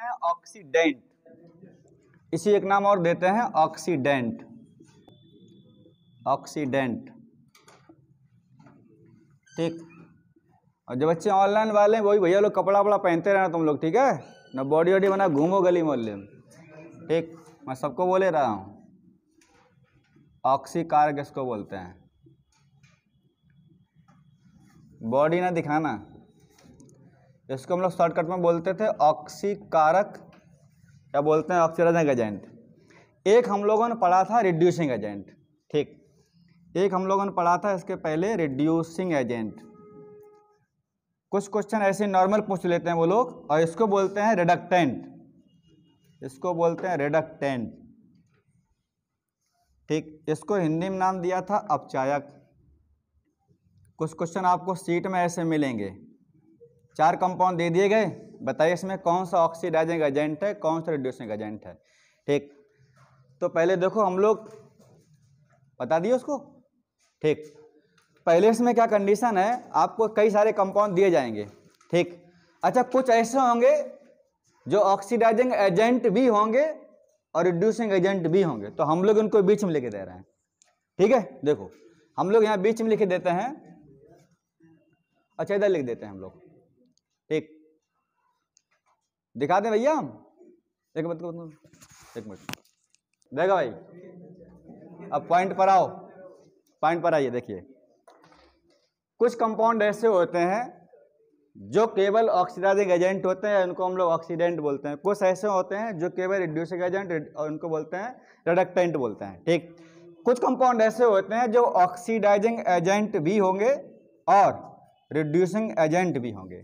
हैं ऑक्सीडेंट, इसी एक नाम और देते हैं ऑक्सीडेंट। ऑक्सीडेंट, ठीक। और जो बच्चे ऑनलाइन वाले हैं वही भैया लोग कपड़ा वपड़ा पहनते रहना तुम लोग, ठीक है ना, बॉडी वॉडी बना घूमो गली मोहल्ले में, ठीक। मैं सबको बोले रहा हूँ, ऑक्सीकारक इसको बोलते हैं, बॉडी ना दिखाना, इसको हम लोग शॉर्टकट में बोलते थे ऑक्सीकारक, क्या बोलते हैं ऑक्सीडाइजिंग एजेंट। एक हम लोगों ने पढ़ा था रिड्यूसिंग एजेंट, ठीक। एक हम लोगों ने पढ़ा था इसके पहले रिड्यूसिंग एजेंट। कुछ क्वेश्चन ऐसे नॉर्मल पूछ लेते हैं वो लोग, और इसको बोलते हैं रिडक्टेंट, इसको बोलते हैं रिडक्टेंट, ठीक। इसको हिंदी में नाम दिया था अपचायक। कुछ क्वेश्चन आपको सीट में ऐसे मिलेंगे, 4 कंपाउंड दे दिए गए, बताइए इसमें कौन सा ऑक्सीडाइजिंग एजेंट है, कौन सा रिड्यूसिंग एजेंट है, ठीक। तो पहले देखो हम लोग बता दिए उसको, ठीक। पहले इसमें क्या कंडीशन है, आपको कई सारे कंपाउंड दिए जाएंगे, ठीक। अच्छा, कुछ ऐसे होंगे जो ऑक्सीडाइजिंग एजेंट भी होंगे और रिड्यूसिंग एजेंट भी होंगे, तो हम लोग उनको बीच में लिखे दे रहे हैं, ठीक है। देखो हम लोग यहाँ बीच में लिखे देते हैं, अच्छा इधर लिख देते हैं हम लोग, ठीक। दिखा दें भैया हम, एक मिनट देगा भाई, अब पॉइंट पर आओ, पॉइंट पर आइए। देखिए कुछ कंपाउंड ऐसे होते हैं जो केवल ऑक्सीडाइजिंग एजेंट होते हैं, उनको हम लोग ऑक्सीडेंट बोलते हैं। कुछ ऐसे होते हैं जो केवल रिड्यूसिंग एजेंट, और उनको बोलते हैं रिडक्टेंट बोलते हैं, ठीक। कुछ कंपाउंड ऐसे होते हैं जो ऑक्सीडाइजिंग एजेंट भी होंगे और रिड्यूसिंग एजेंट भी होंगे।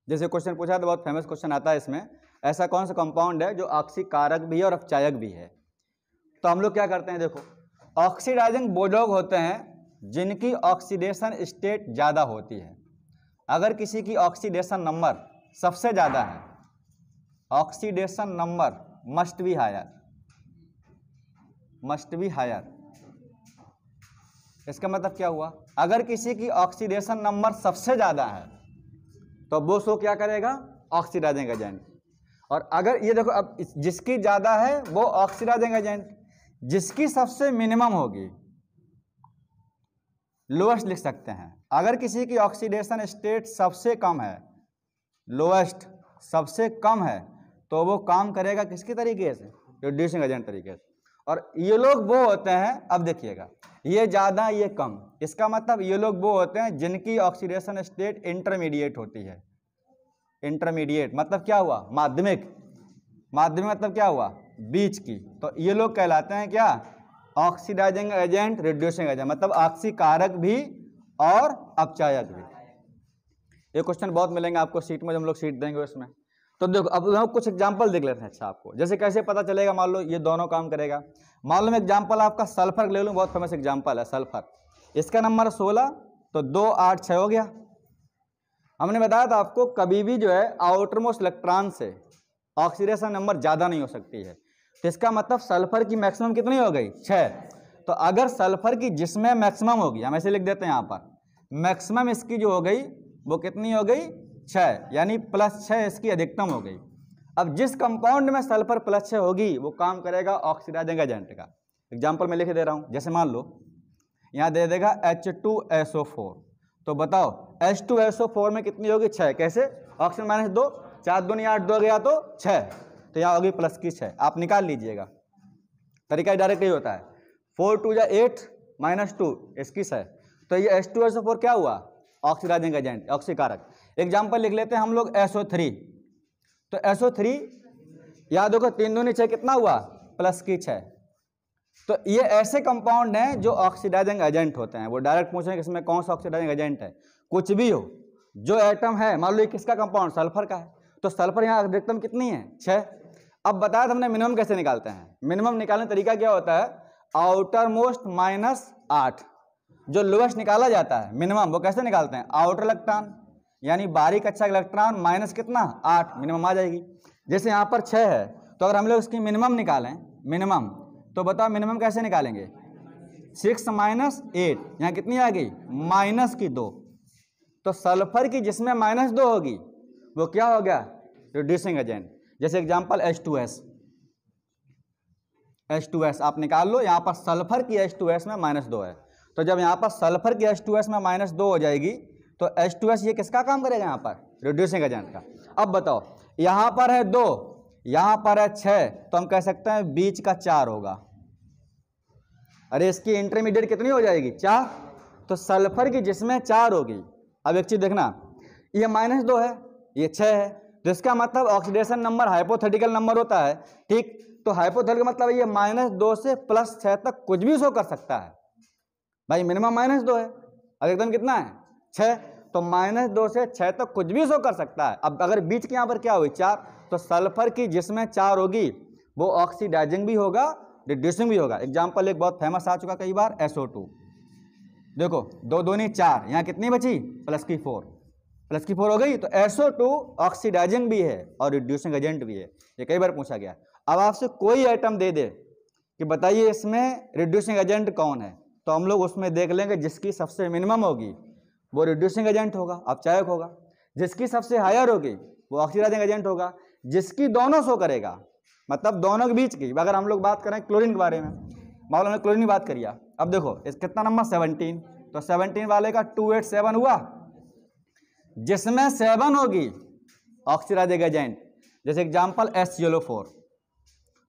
जैसे क्वेश्चन पूछा तो बहुत फेमस क्वेश्चन आता है इसमें, ऐसा कौन सा कंपाउंड है जो ऑक्सीकारक भी है और अपचायक भी है। तो हम लोग क्या करते हैं, देखो ऑक्सीडाइजिंग वो लोग होते हैं जिनकी ऑक्सीडेशन स्टेट ज़्यादा होती है। अगर किसी की ऑक्सीडेशन नंबर सबसे ज़्यादा है, oxidation number must be higher, must be higher, इसका मतलब क्या हुआ, अगर किसी की ऑक्सीडेशन नंबर सबसे ज़्यादा है तो वो शो क्या करेगा, ऑक्सीडाइजिंग एजेंट। और अगर ये देखो अब जिसकी ज़्यादा है वो ऑक्सीडाइजिंग एजेंट, जिसकी सबसे मिनिमम होगी लोएस्ट लिख सकते हैं। अगर किसी की ऑक्सीडेशन स्टेट सबसे कम है, लोएस्ट सबसे कम है, तो वो काम करेगा किसके तरीके से, रिड्यूसिंग एजेंट तरीके से। और ये लोग वो होते हैं, अब देखिएगा ये ज़्यादा ये कम, इसका मतलब ये लोग वो होते हैं जिनकी ऑक्सीडेशन स्टेट इंटरमीडिएट होती है। इंटरमीडिएट मतलब क्या हुआ, माध्यमिक, माध्यमिक मतलब क्या हुआ, बीच की। तो ये लोग कहलाते हैं क्या, ऑक्सीडाइजिंग एजेंट, रिड्यूसिंग एजेंट, मतलब ऑक्सीकारक भी और अपचायक भी। ये क्वेश्चन बहुत मिलेंगे आपको सीट में, हम लोग सीट देंगे उसमें। तो देखो अब हम कुछ एग्जांपल देख लेते हैं। अच्छा आपको जैसे कैसे पता चलेगा, मान लो ये दोनों काम करेगा। मान लो मैं एग्जांपल आपका सल्फर ले लूँ, बहुत फेमस एग्जांपल है सल्फर। इसका नंबर 16, तो 2 8 6 हो गया। हमने बताया था आपको कभी भी जो है आउटर मोस्ट इलेक्ट्रॉन से ऑक्सीडेशन नंबर ज़्यादा नहीं हो सकती है। तो इसका मतलब सल्फर की मैक्सिमम कितनी हो गई, 6। तो अगर सल्फर की जिसमें मैक्सिमम होगी, हम ऐसे लिख देते हैं यहाँ पर, मैक्सिमम इसकी जो हो गई वो कितनी हो गई, 6, यानी +6 इसकी अधिकतम हो गई। अब जिस कंपाउंड में सल्फर +6 होगी वो काम करेगा ऑक्सीडाइजिंग एजेंट का। एग्जाम्पल मैं लिख दे रहा हूँ, जैसे मान लो यहाँ दे देगा H2SO4, तो बताओ H2SO4 में कितनी होगी, 6। कैसे, ऑक्सीजन -2, 4 दूनी 8, 2 गया तो 6, तो यहाँ होगी प्लस की 6। आप निकाल लीजिएगा, तरीका डायरेक्ट ही होता है। 4 2 8 -2 इसकी 6, तो ये H2SO4 क्या हुआ, ऑक्सीडाइजिंग एजेंट, ऑक्सीकारक। एग्जाम्पल लिख लेते हैं हम लोग SO3, तो SO3 याद होगा 3 दूनी 6 कितना हुआ, प्लस की 6। तो ये ऐसे कंपाउंड हैं जो ऑक्सीडाइजिंग एजेंट होते हैं। वो डायरेक्ट पूछेंगे इसमें कौन सा ऑक्सीडाइजिंग एजेंट है, कुछ भी हो, जो एटम है, मान लो ये किसका कंपाउंड, सल्फर का है, तो सल्फर यहाँ अधिकतम कितनी है, 6। अब बताया था हमने मिनिमम कैसे निकालते हैं। मिनिमम निकालने तरीका क्या होता है, आउटर मोस्ट -8, जो लोएस्ट निकाला जाता है मिनिमम, वो कैसे निकालते हैं, आउटर इलेक्ट्रॉन यानी बारीक अच्छा इलेक्ट्रॉन माइनस कितना, 8, मिनिमम आ जाएगी। जैसे यहाँ पर 6 है, तो अगर हम लोग इसकी मिनिमम निकालें, मिनिमम, तो बताओ मिनिमम कैसे निकालेंगे, 6 - 8, यहाँ कितनी आ गई, -2। तो सल्फर की जिसमें -2 होगी वो क्या हो गया, रिड्यूसिंग एजेंट। जैसे एग्जांपल H2S आप निकाल लो, यहाँ पर सल्फर की H2S में -2 है, तो जब यहाँ पर सल्फर की H2S में -2 हो जाएगी तो H2S ये किसका काम करेगा, यहाँ पर रिड्यूसिंग एजेंट का। अब बताओ, यहाँ पर है 2, यहाँ पर है 6, तो हम कह सकते हैं बीच का 4 होगा। अरे इसकी इंटरमीडिएट कितनी हो जाएगी, 4, तो सल्फर की जिसमें 4 होगी। अब एक चीज देखना, ये -2 है, ये 6 है, तो इसका मतलब ऑक्सीडेशन नंबर हाइपोथेटिकल नंबर होता है, ठीक। तो हाइपोथेटिकल मतलब ये -2 से +6 तक कुछ भी शो कर सकता है भाई, मिनिमम -2 है, अब एकदम कितना है 6, तो -2 से 6 तक कुछ भी शो कर सकता है। अब अगर बीच के यहाँ पर क्या हुई 4, तो सल्फर की जिसमें 4 होगी वो ऑक्सीडाइजिंग भी होगा, रिड्यूसिंग भी होगा। एग्जाम्पल एक बहुत फेमस आ चुका कई बार, SO2, देखो 2 दूनी 4, यहाँ कितनी बची +4 हो गई, तो SO2 ऑक्सीडाइजिंग भी है और रिड्यूसिंग एजेंट भी है, ये कई बार पूछा गया। अब आपसे कोई आइटम दे दे कि बताइए इसमें रिड्यूसिंग एजेंट कौन है, तो हम लोग उसमें देख लेंगे जिसकी सबसे मिनिमम होगी वो रिड्यूसिंग एजेंट होगा, अपचायक होगा, जिसकी सबसे हायर होगी वो ऑक्सीडाइजिंग एजेंट होगा, जिसकी दोनों शो करेगा, मतलब दोनों के बीच की। अगर हम लोग बात करें क्लोरीन के बारे में, मान लो हमने क्लोरीन की बात करी, अब देखो इस कितना नंबर 17, तो 17 वाले का 287 हुआ, जिसमें 7 होगी ऑक्सीडाइजिंग एजेंट। जैसे एग्जांपल HClO4,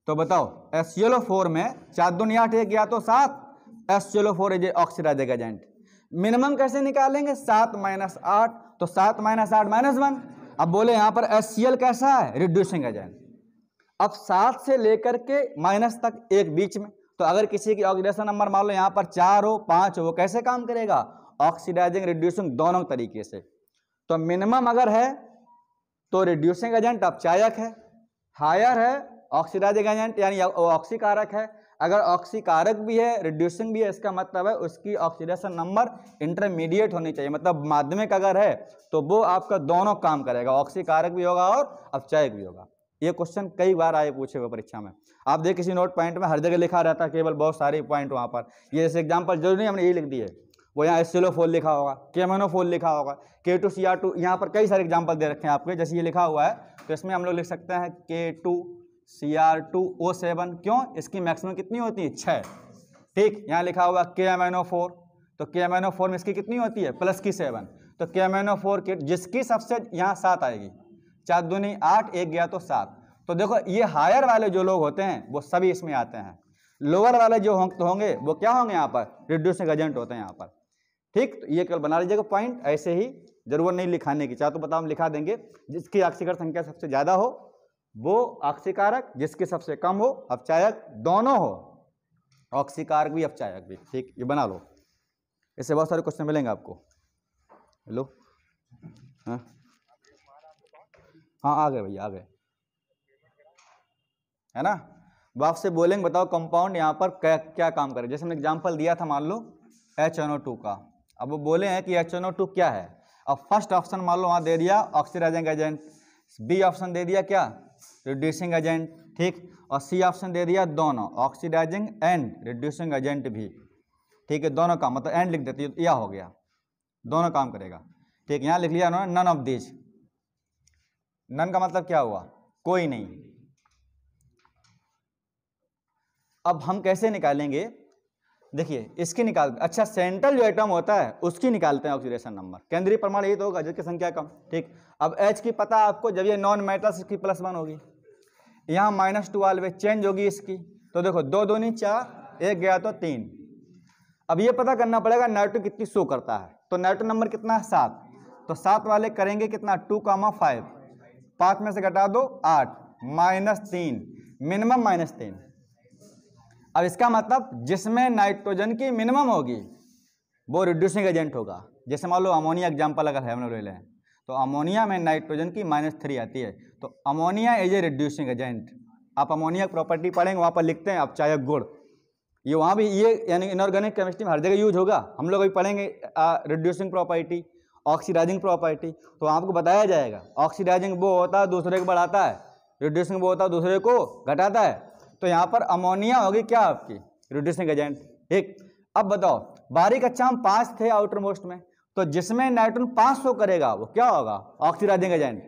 तो बताओ HClO4 में 4 दूनी 8, 1 या तो 7, HClO4 is oxidising agent. Minimum कैसे निकालेंगे, 7 - 8, तो 7 - 8 -1। अब बोले यहाँ पर HCl कैसा है, रिड्यूसिंग एजेंट। अब 7 से लेकर के माइनस तक एक बीच में, तो अगर किसी की ऑक्सीडेशन नंबर मान लो यहाँ पर 4 हो 5 हो, वो कैसे काम करेगा, ऑक्सीडाइजिंग रिड्यूसिंग दोनों तरीके से। तो मिनिमम अगर है तो रिड्यूसिंग एजेंट अपचायक है, हायर है ऑक्सीडाइजिंग एजेंट यानी ऑक्सीकारक है। अगर ऑक्सीकारक भी है रिड्यूसिंग भी है, इसका मतलब है उसकी ऑक्सीडेशन नंबर इंटरमीडिएट होनी चाहिए, मतलब माध्यमिक अगर है तो वो आपका दोनों काम करेगा, ऑक्सीकारक भी होगा और अपचायक भी होगा। ये क्वेश्चन कई बार आए पूछे हुए परीक्षा में, आप देख किसी नोट पॉइंट में हर जगह लिखा रहता है, केवल बहुत सारे पॉइंट वहाँ पर। ये जैसे एग्जाम्पल जरूरी नहीं हमने ये लिख दिए, वो यहाँ HClO4 लिखा होगा, KMNO4 लिखा होगा, K2Cr2, यहाँ पर कई सारे एग्जाम्पल दे रखे हैं आपके। जैसे ये लिखा हुआ है तो इसमें हम लोग लिख सकते हैं K2Cr2O7, क्यों, इसकी मैक्सिमम कितनी होती है 6, ठीक। यहाँ लिखा हुआ KMNO4, तो KMNO4 में इसकी कितनी होती है +7, तो KMNO4 के जिसकी सबसे यहाँ 7 आएगी, 4 दूनी 8, 1 गया तो 7। तो देखो ये हायर वाले जो लोग होते हैं वो सभी इसमें आते हैं, लोअर वाले जो होंगे वो क्या होंगे, यहाँ पर रिड्यूसिंग एजेंट होते हैं यहाँ पर, ठीक। तो ये केवल बना लीजिएगा पॉइंट, ऐसे ही जरूरत नहीं लिखाने की, चाहे तो बताओ हम लिखा देंगे, जिसकी ऑक्सीकारक संख्या सबसे ज्यादा हो वो ऑक्सीकारक, जिसकी सबसे कम हो अपचायक, दोनों हो ऑक्सीकारक भी अपचायक भी, ठीक। ये बना लो, इससे बहुत सारे क्वेश्चन मिलेंगे आपको। हेलो, हाँ आ गए भैया, आ गए, है ना। वो आपसे बोलेंगे बताओ कंपाउंड यहाँ पर क्या काम करे। जैसे हमने एग्जांपल दिया था मान लो HNO2 का, अब वो बोले हैं कि HNO2 क्या है। अब फर्स्ट ऑप्शन मान लो वहाँ दे दिया ऑक्सीडाइजिंग एजेंट, बी ऑप्शन दे दिया क्या, रिड्यूसिंग एजेंट, ठीक, और सी ऑप्शन दे दिया दोनों ऑक्सीडाइजिंग एंड रिड्यूसिंग एजेंट भी, ठीक है, दोनों काम, मतलब एंड लिख देती है, यह हो गया दोनों काम करेगा, ठीक। यहाँ लिख लिया उन्होंने नन ऑफ दिस, नन का मतलब क्या हुआ, कोई नहीं। अब हम कैसे निकालेंगे, देखिए इसकी निकालते, अच्छा सेंट्रल जो एटम होता है उसकी निकालते हैं ऑक्सीडेशन नंबर, केंद्रीय परमाणु यही तो होगा जिसकी संख्या कम, ठीक। अब H की पता आपको, जब ये नॉन मेटल्स इसकी +1 होगी, यहाँ -2 ऑलवेज चेंज होगी इसकी, तो देखो 2 दूनी 4, 1 गया तो 3। अब ये पता करना पड़ेगा नाइट्रो कितनी शो करता है, तो नाइट्रो नंबर कितना है 7, तो 7 वाले करेंगे कितना 2,5, 5 में से घटा दो 8, -3, मिनिमम -3। अब इसका मतलब जिसमें नाइट्रोजन की मिनिमम होगी वो रिड्यूसिंग एजेंट होगा। जैसे मान लो अमोनिया एग्जांपल अगर हम लोग ले लें, तो अमोनिया में नाइट्रोजन की -3 आती है, तो ammonia is a reducing agent. आप अमोनिया प्रॉपर्टी पढ़ेंगे वहाँ पर लिखते हैं अपचायक गुण, ये वहाँ भी ये यानी इनऑर्गेनिक केमिस्ट्री में हर जगह यूज होगा। हम लोग अभी पढ़ेंगे रिड्यूसिंग प्रॉपर्टी, ऑक्सीडाइजिंग प्रॉपर्टी, तो आपको बताया जाएगा ऑक्सीडाइजिंग वो होता है दूसरे को बढ़ाता है, रिड्यूसिंग वो होता है दूसरे को घटाता है। तो यहाँ पर अमोनिया होगी क्या आपकी रिड्यूसिंग एजेंट, ठीक। अब बताओ बारीक अच्छा हम 5 थे आउटर मोस्ट में, तो जिसमें नाइट्रोजन 500 करेगा वो क्या होगा ऑक्सीडाइजिंग एजेंट,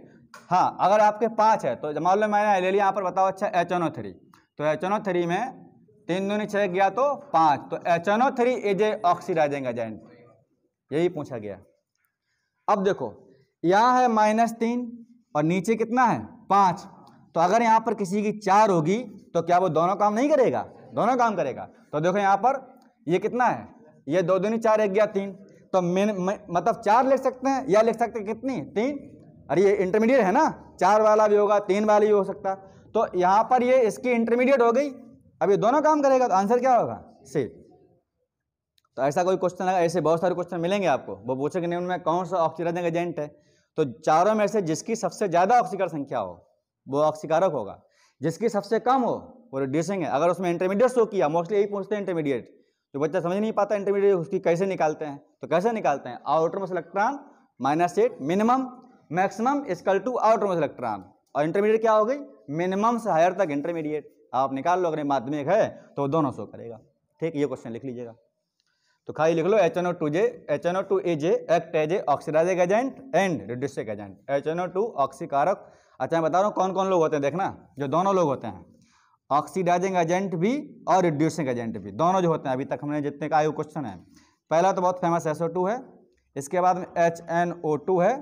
हाँ, अगर आपके 5 है तो मान लो मैंने ले लिया यहाँ पर, बताओ अच्छा HNO3, तो HNO3 में 3 दूनी 6 गया तो 5, तो HNO3 is a oxidising agent, यही पूछा गया। अब देखो यहाँ है -3 और नीचे कितना है 5, तो अगर यहाँ पर किसी की 4 होगी तो क्या वो दोनों काम नहीं करेगा? दोनों काम करेगा। तो देखो यहाँ पर ये कितना है, ये 2 दूनी 4 1 गया 3, तो मतलब 4 लिख सकते हैं या लिख सकते हैं कितनी 3, अरे ये इंटरमीडिएट है ना, 4 वाला भी होगा 3 वाला भी हो सकता, तो यहाँ पर ये इसकी इंटरमीडिएट हो गई, अब ये दोनों काम करेगा, तो आंसर क्या होगा? सी। तो ऐसा कोई क्वेश्चन आएगा, ऐसे बहुत सारे क्वेश्चन मिलेंगे आपको, वो पूछेंगे निम्न में कौन सा ऑक्सीडाइजिंग एजेंट है, तो चारों में से जिसकी सबसे ज्यादा ऑक्सीकरण संख्या हो वो ऑक्सीकारक होगा, जिसकी सबसे कम हो वो रिड्यूसिंग है। अगर उसमें इंटरमीडिएट शो किया, मोस्टली यही पूछते हैं इंटरमीडिएट, जो बच्चा समझ नहीं पाता इंटरमीडिएट उसकी कैसे निकालते हैं, तो कैसे निकालते हैं, outer most electron -8 minimum maximum equal to outer most electron, और इंटरमीडिएट क्या हो गई, मिनिमम से हायर तक इंटरमीडिएट, आप निकाल लो, अगर माध्यमिक है तो दोनों शो करेगा। ठीक, ये क्वेश्चन लिख लीजिएगा, तो खाली लिख लो HNO2 is act as a oxidising agent and reducing agent, HNO2 ऑक्सीकारक। अच्छा मैं बता रहा हूँ कौन कौन लोग होते हैं, देखना, जो दोनों लोग होते हैं, ऑक्सीडाइजिंग एजेंट भी और रिड्यूसिंग एजेंट भी, दोनों जो होते हैं, अभी तक हमने जितने का आयु क्वेश्चन है, पहला तो बहुत फेमस SO2 है, इसके बाद में HNO2 है,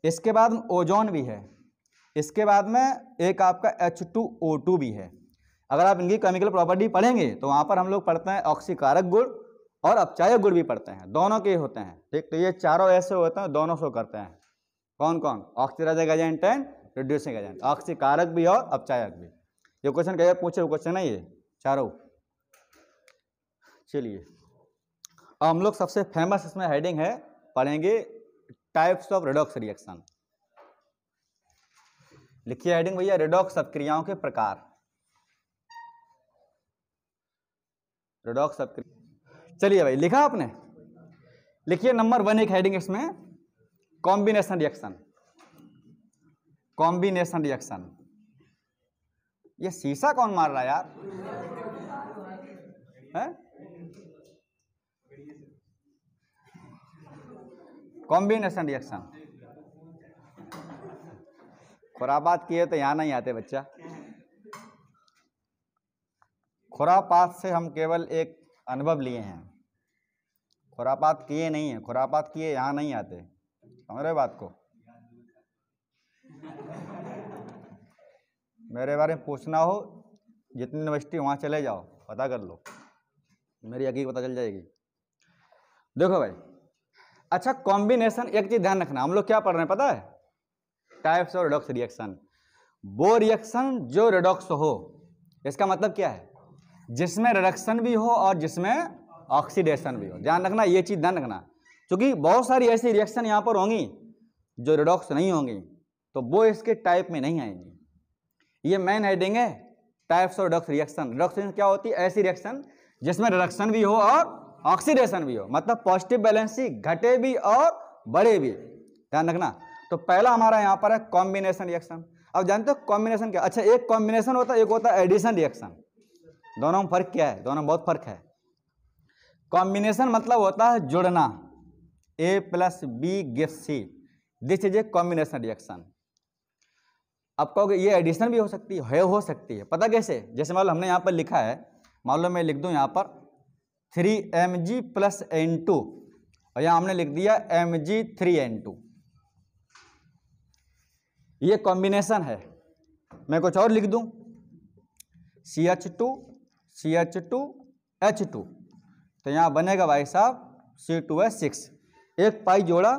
इसके बाद में ओजोन भी है, इसके बाद में एक आपका H2O2 भी है। अगर आप इनकी केमिकल प्रॉपर्टी पढ़ेंगे तो वहाँ पर हम लोग पढ़ते हैं ऑक्सीकारक गुण और अपचायक गुण भी पढ़ते हैं, दोनों के होते हैं। ठीक, तो ये चारों ऐसे होते हैं, दोनों शो करते हैं, कौन कौन, oxidising agent and reducing agent, ऑक्सीकारक भी और अपचायक भी। ये क्वेश्चन कई बार पूछे हुए क्वेश्चन है ये चारों। चलिए अब हम लोग सबसे फेमस इसमें हेडिंग है, पढ़ेंगे टाइप्स ऑफ रेडॉक्स रिएक्शन। लिखिए हेडिंग भैया, रेडॉक्स अपक्रियाओं के प्रकार। रेडॉक्स अपक्रिया, चलिए भाई लिखा आपने, लिखिए नंबर 1 एक हेडिंग इसमें, कॉम्बिनेशन रिएक्शन। कॉम्बिनेशन रिएक्शन, ये शीशा कौन मार रहा है यार, है? कॉम्बिनेशन रिएक्शन, खुरापात किए तो यहां नहीं आते बच्चा, खुरापात से हम केवल एक अनुभव लिए हैं, खुरापात किए नहीं है, खुरापात किए यहां नहीं आते, समझ रहे बात को? मेरे बारे में पूछना हो जितनी यूनिवर्सिटी वहाँ चले जाओ, पता कर लो, मेरी हकीकत पता चल जाएगी। देखो भाई, अच्छा कॉम्बिनेशन, एक चीज ध्यान रखना, हम लोग क्या पढ़ रहे हैं पता है, टाइप्स ऑफ रेडॉक्स रिएक्शन। वो रिएक्शन जो रेडॉक्स हो, इसका मतलब क्या है, जिसमें रिडक्शन भी हो और जिसमें ऑक्सीडेशन भी हो, ध्यान रखना, ये चीज ध्यान रखना, क्योंकि बहुत सारी ऐसी रिएक्शन यहाँ पर होंगी जो रेडॉक्स नहीं होंगी, तो वो इसके टाइप में नहीं आएंगी। ये मेन हेडिंग है, types of redox reaction. Redox reaction क्या होती है, ऐसी रिएक्शन जिसमें रिडक्शन भी हो और ऑक्सीडेशन भी हो, मतलब पॉजिटिव बैलेंसी घटे भी और बढ़े भी, ध्यान रखना। तो पहला हमारा यहाँ पर है कॉम्बिनेशन रिएक्शन। अब जानते हो कॉम्बिनेशन क्या, अच्छा एक कॉम्बिनेशन होता है, एक होता है एडिशन रिएक्शन, दोनों में फर्क क्या है, दोनों में बहुत फर्क है। कॉम्बिनेशन मतलब होता है जुड़ना, A + B gives C, this is a combination reaction. अब कहोगे ये एडिशन भी हो सकती है, हो सकती है, पता कैसे, जैसे मान लो हमने यहाँ पर लिखा है, मान लो मैं लिख दूं यहाँ पर 3Mg + N2 और यहाँ हमने लिख दिया Mg3N2, ये कॉम्बिनेशन है। मैं कुछ और लिख दूं CH2 CH2 H2, तो यहाँ बनेगा भाई साहब C2H6, एक पाई जोड़ा,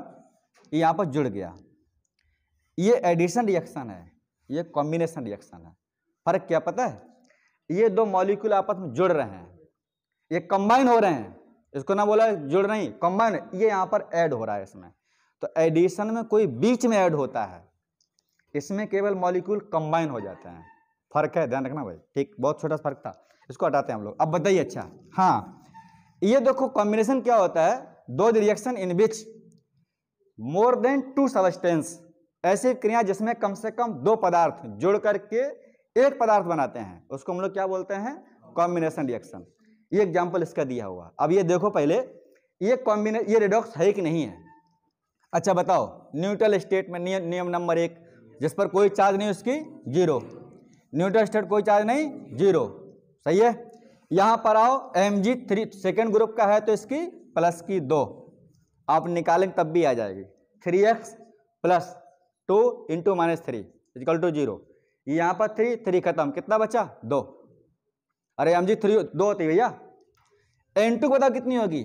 ये यहाँ पर जुड़ गया, ये एडिशन रिएक्शन है, ये कॉम्बिनेशन रिएक्शन है। फर्क क्या पता है, ये दो मॉलिक्यूल आपस में जुड़ रहे हैं, ये कंबाइन हो रहे हैं, इसको ना बोला जुड़ नहीं, कंबाइन, ये यहाँ पर ऐड हो रहा है इसमें। तो एडिशन में कोई बीच में ऐड होता है, इसमें केवल मॉलिक्यूल कंबाइन हो जाते हैं, फर्क है, ध्यान रखना भाई। ठीक, बहुत छोटा फर्क था, इसको हटाते हैं हम लोग। अब बताइए, अच्छा हाँ, ये देखो कॉम्बिनेशन क्या होता है, दो reaction in which more than 2 substance, ऐसी क्रिया जिसमें कम से कम 2 पदार्थ जुड़ करके एक पदार्थ बनाते हैं, उसको हम लोग क्या बोलते हैं, कॉम्बिनेशन रिएक्शन। ये एग्जांपल इसका दिया हुआ। अब ये देखो पहले, ये रेडॉक्स है कि नहीं है। अच्छा बताओ, न्यूट्रल स्टेट में नियम नंबर 1, जिस पर कोई चार्ज नहीं उसकी जीरो, न्यूट्रल स्टेट कोई चार्ज नहीं, जीरो। सही है। यहां पर आओ, Mg3 सेकेंड ग्रुप का है तो इसकी प्लस की 2, आप निकालेंगे तब भी आ जाएगी। 3x plus 2 into -3 equal to 0। यहां पर 3 खत्म, कितना बचा 2। अरे Mg3 2 होती भैया, N2 बताओ कितनी होगी,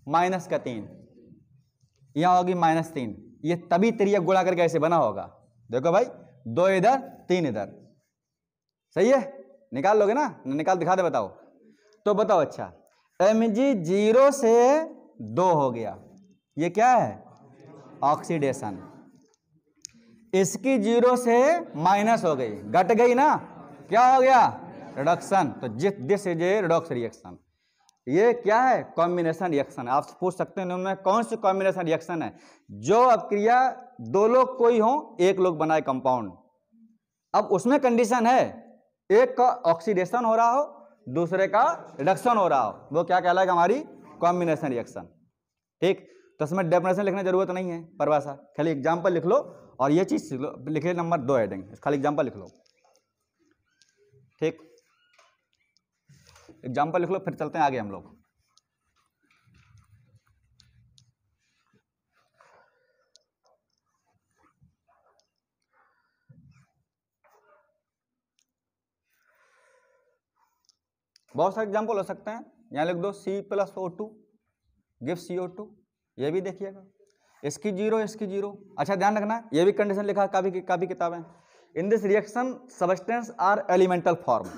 -3, यहां होगी -3। ये तभी त्रियक गुणा करके ऐसे बना होगा। देखो भाई 2 इधर 3 इधर, सही है। निकाल लोगे ना, निकाल दिखा दे बताओ। तो बताओ अच्छा, Mg0 से 2 हो गया, ये क्या है ऑक्सीडेशन। इसकी 0 से माइनस हो गई, घट गई ना, क्या हो गया रिडक्शन। तो this is A redox reaction. ये क्या है कॉम्बिनेशन रिएक्शन। आप पूछ सकते हैं उनमें कौन सी कॉम्बिनेशन रिएक्शन है, जो अपक्रिया दो लोग कोई हो, एक लोग बनाए कंपाउंड। अब उसमें कंडीशन है एक का ऑक्सीडेशन हो रहा हो, दूसरे का रिडक्शन हो रहा हो, वो क्या कहलाएगा हमारी कॉम्बिनेशन रिएक्शन। ठीक, तो इसमें डेफिनेशन लिखने की जरूरत नहीं है, परिभाषा, खाली एग्जाम्पल लिख लो और ये चीज लिखे नंबर 2 हेडिंग, खाली एग्जाम्पल लिख लो। ठीक, एग्जाम्पल लिख लो, फिर चलते हैं आगे हम लोग। बहुत सारे एग्जाम्पल हो सकते हैं, यहाँ लिख दो C+O2 गिव CO2, ये भी देखिएगा। इसकी 0 इसकी 0। अच्छा ध्यान रखना, ये भी कंडीशन लिखा काफी किताबें। In this reaction substance are elemental form,